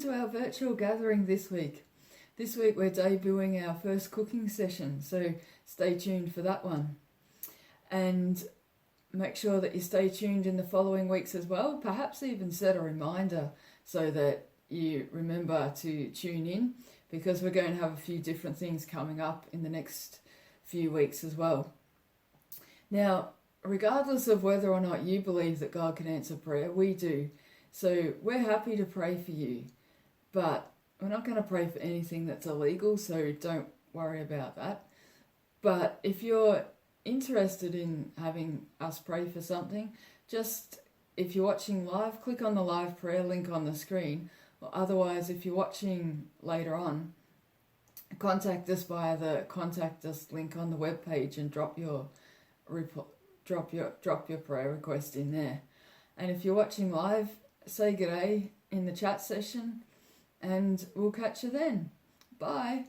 to our virtual gathering this week. This week we're debuting our first cooking session, so stay tuned for that one. And make sure that you stay tuned in the following weeks as well. Perhaps even set a reminder so that you remember to tune in, because we're going to have a few different things coming up in the next few weeks as well. Now, regardless of whether or not you believe that God can answer prayer, we do. So we're happy to pray for you, but we're not going to pray for anything that's illegal, so don't worry about that. But if you're interested in having us pray for something, just if you're watching live, click on the live prayer link on the screen, or otherwise if you're watching later on, contact us via the contact us link on the webpage and drop your prayer request in there. And if you're watching live, say g'day in the chat session, and we'll catch you then. Bye.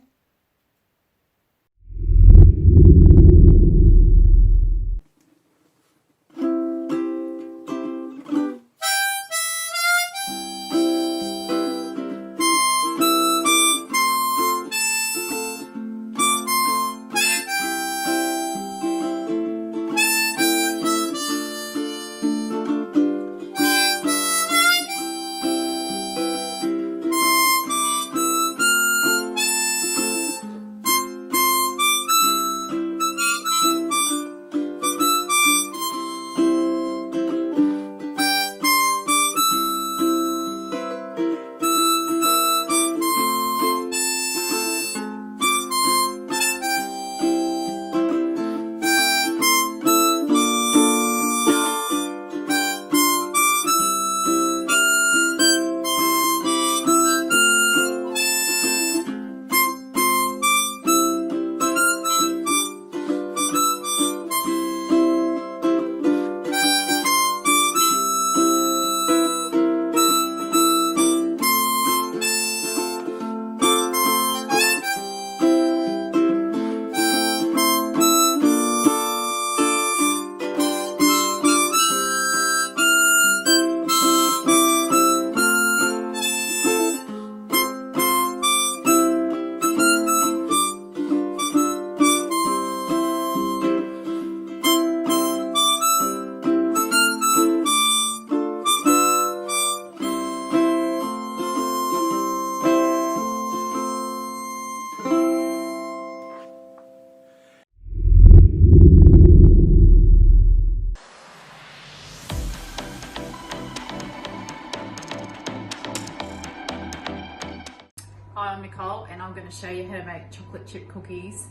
Hi, I'm Nicole and I'm going to show you how to make chocolate chip cookies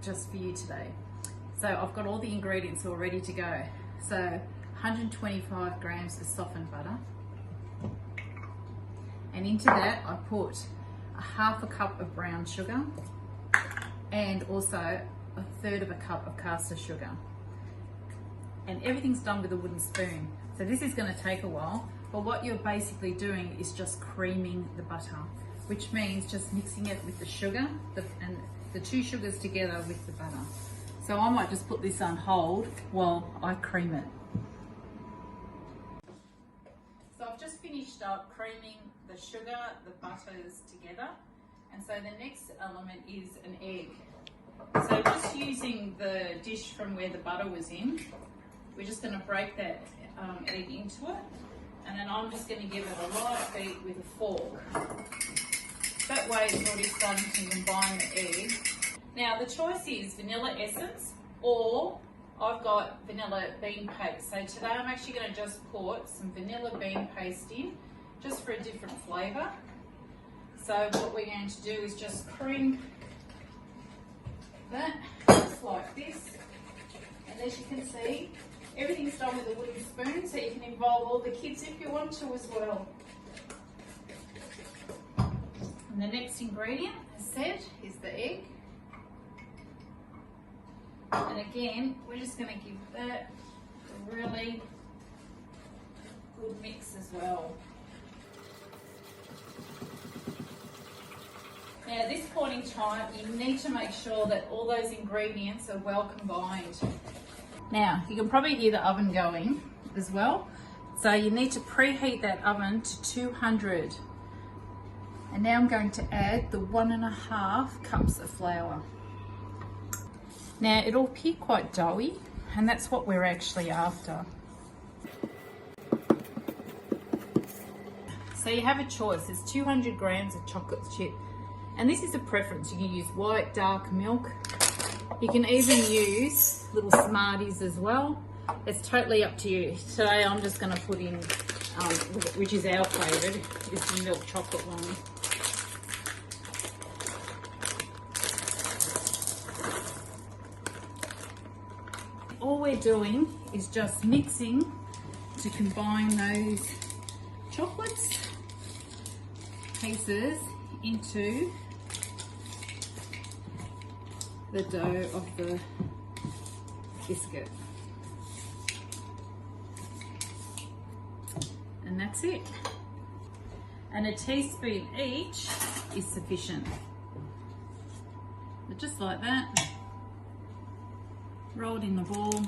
just for you today. So I've got all the ingredients all ready to go. So 125 grams of softened butter, and into that I put a half a cup of brown sugar and also a third of a cup of caster sugar, and everything's done with a wooden spoon. So this is going to take a while, but what you're basically doing is just creaming the butter, which means just mixing it with the sugar and the two sugars together with the butter. So I might just put this on hold while I cream it. So I've just finished up creaming the sugar, the butters together, and so the next element is an egg. So just using the dish from where the butter was in, we're just going to break that egg into it, and then I'm just going to give it a light beat with a fork. That way it's already starting to combine the egg. Now the choice is vanilla essence, or I've got vanilla bean paste. So today I'm actually going to just put some vanilla bean paste in, just for a different flavour. So what we're going to do is just cream that, just like this. And as you can see, everything's done with a wooden spoon, so you can involve all the kids if you want to as well. And the next ingredient, as said, is the egg. And again, we're just going to give that a really good mix as well. Now at this point in time, you need to make sure that all those ingredients are well combined. Now, you can probably hear the oven going as well. So you need to preheat that oven to 200 And now I'm going to add the 1.5 cups of flour. Now it'll appear quite doughy, and that's what we're actually after. So you have a choice. There's 200 grams of chocolate chip, and this is a preference. You can use white, dark milk. You can even use little Smarties as well. It's totally up to you. Today I'm just going to put in, which is our favourite, is the milk chocolate one. All we're doing is just mixing to combine those chocolates pieces into the dough of the biscuit. And that's it. And a teaspoon each is sufficient. But just like that, rolled in the ball.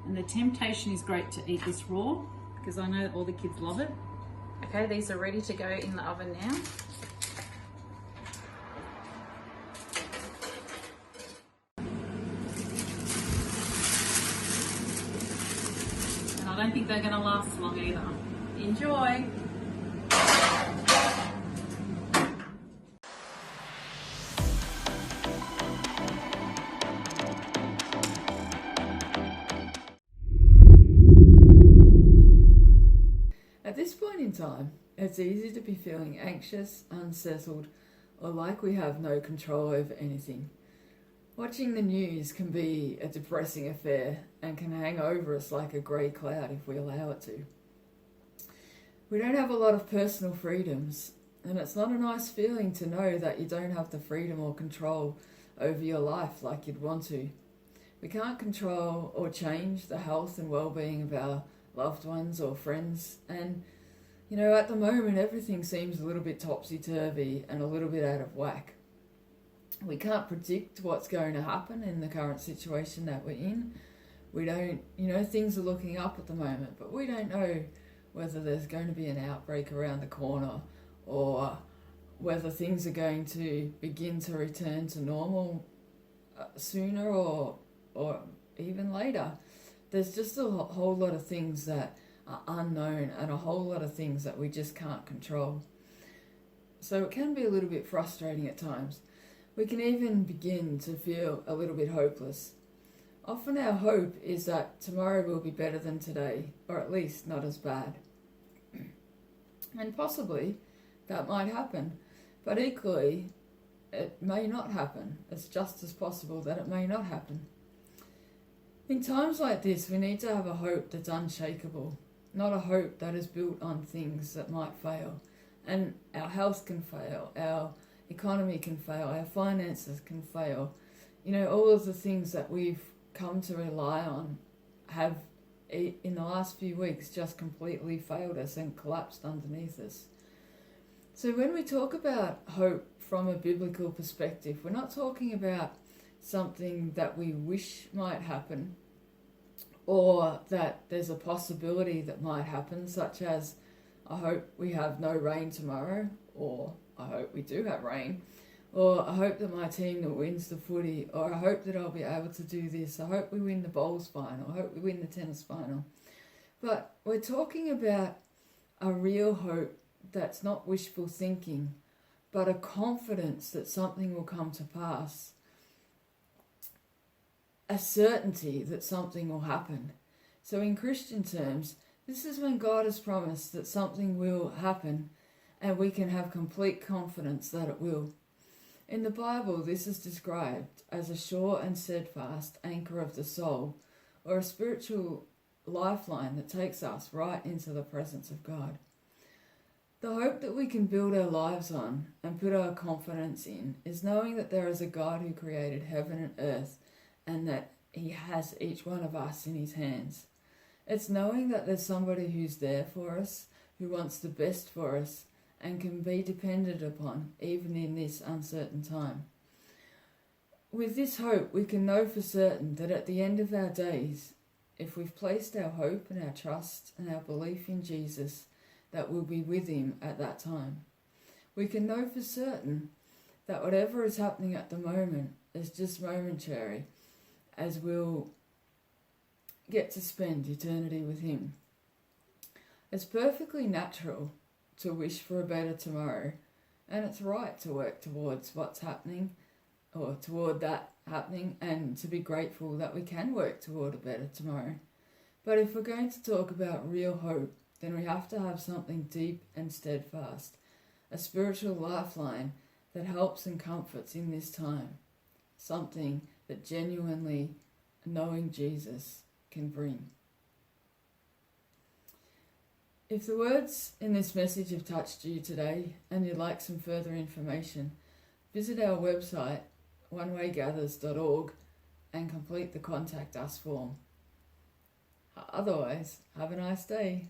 And the temptation is great to eat this raw, because I know that all the kids love it. Okay, these are ready to go in the oven now. And I don't think they're going to last long either. Enjoy! At this point in time, it's easy to be feeling anxious, unsettled, or like we have no control over anything. Watching the news can be a depressing affair and can hang over us like a grey cloud if we allow it to. We don't have a lot of personal freedoms, and it's not a nice feeling to know that you don't have the freedom or control over your life like you'd want to. We can't control or change the health and well-being of our loved ones or friends, and at the moment everything seems a little bit topsy-turvy and a little bit out of whack. We can't predict what's going to happen in the current situation that we're in. We don't, things are looking up at the moment, but we don't know whether there's going to be an outbreak around the corner or whether things are going to begin to return to normal sooner or even later. There's just a whole lot of things that are unknown and a whole lot of things that we just can't control. So it can be a little bit frustrating at times. We can even begin to feel a little bit hopeless. Often our hope is that tomorrow will be better than today, or at least not as bad. And possibly that might happen, but equally it may not happen. It's just as possible that it may not happen. In times like this, we need to have a hope that's unshakable, not a hope that is built on things that might fail. And our health can fail, our economy can fail, our finances can fail. All of the things that we've come to rely on have, in the last few weeks, just completely failed us and collapsed underneath us. So when we talk about hope from a biblical perspective, we're not talking about something that we wish might happen or that there's a possibility that might happen, such as I hope we have no rain tomorrow, or I hope we do have rain, or I hope that my team that wins the footy, or I hope that I'll be able to do this, I hope we win the bowls final, I hope we win the tennis final. But we're talking about a real hope that's not wishful thinking, but a confidence that something will come to pass. A certainty that something will happen. So in Christian terms, this is when God has promised that something will happen and we can have complete confidence that it will. In the Bible, this is described as a sure and steadfast anchor of the soul, or a spiritual lifeline that takes us right into the presence of God. The hope that we can build our lives on and put our confidence in is knowing that there is a God who created heaven and earth, and that he has each one of us in his hands. It's knowing that there's somebody who's there for us, who wants the best for us, and can be depended upon even in this uncertain time. With this hope, we can know for certain that at the end of our days, if we've placed our hope and our trust and our belief in Jesus, that will be with him at that time. We can know for certain that whatever is happening at the moment is just momentary, as we'll get to spend eternity with him. It's perfectly natural to wish for a better tomorrow, and it's right to work towards what's happening, or toward that happening, and to be grateful that we can work toward a better tomorrow. But if we're going to talk about real hope, then we have to have something deep and steadfast, a spiritual lifeline that helps and comforts in this time, something that genuinely knowing Jesus can bring. If the words in this message have touched you today and you'd like some further information, visit our website onewaygathers.org and complete the Contact Us form. Otherwise, have a nice day.